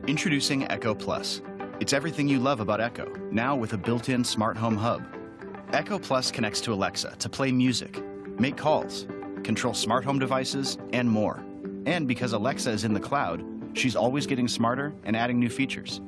Introducing Echo Plus. It's everything you love about Echo, now with a built-in smart home hub. Echo Plus connects to Alexa to play music, make calls, control smart home devices, and more. And because Alexa is in the cloud, she's always getting smarter and adding new features.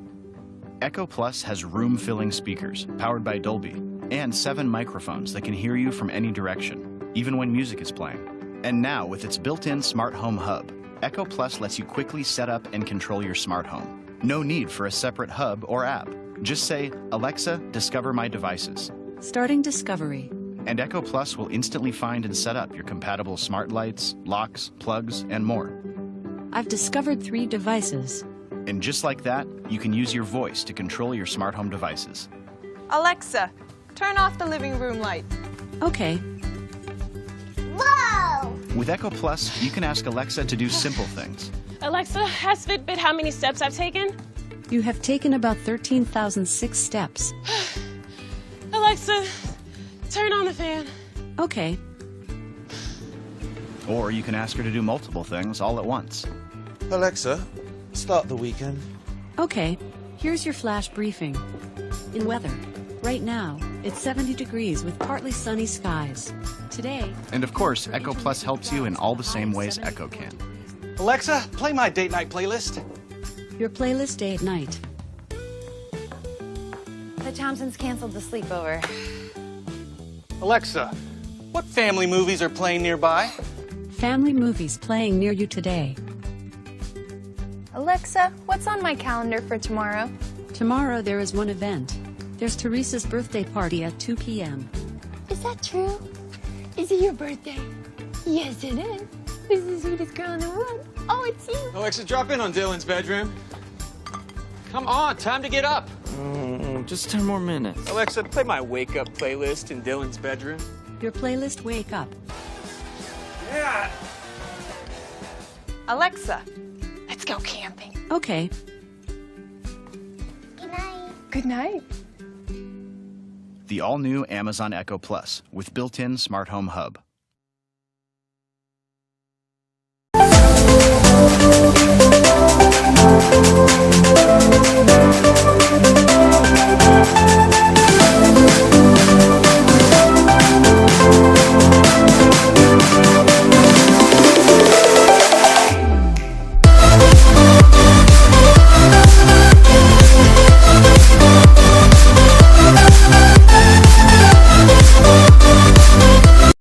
Echo Plus has room-filling speakers powered by Dolby and 7 microphones that can hear you from any direction, even when music is playing. And now, with its built-in smart home hub, Echo Plus lets you quickly set up and control your smart home. No need for a separate hub or app. Just say, Alexa, discover my devices. Starting discovery. And Echo Plus will instantly find and set up your compatible smart lights, locks, plugs, and more. I've discovered 3 devices. And just like that, you can use your voice to control your smart home devices. Alexa, turn off the living room light. Okay. Whoa! With Echo Plus, you can ask Alexa to do simple things. Alexa, has Fitbit how many steps I've taken? You have taken about 13,006 steps. Alexa, turn on the fan. Okay. Or you can ask her to do multiple things all at once. Alexa, start the weekend. Okay. Here's your flash briefing. In weather. Right now, it's 70 degrees with partly sunny skies. Today... And of course, Echo Plus helps you in all the same ways Echo can. Alexa, play my date night playlist. Your playlist date night. The Thompsons canceled the sleepover. Alexa, what family movies are playing nearby? Family movies playing near you today. Alexa, what's on my calendar for tomorrow? Tomorrow there is one event. There's Teresa's birthday party at 2 p.m. Is that true? Is it your birthday? Yes, it is. Who's the sweetest girl in the world? Oh, it's you. Alexa, drop in on Dylan's bedroom. Come on, time to get up. Just 10 more minutes. Alexa, play my wake up playlist in Dylan's bedroom. Your playlist Wake Up. Yeah. Alexa, let's go camping. Okay. Good night. Good night. The all-new Amazon Echo Plus with built-in smart home hub.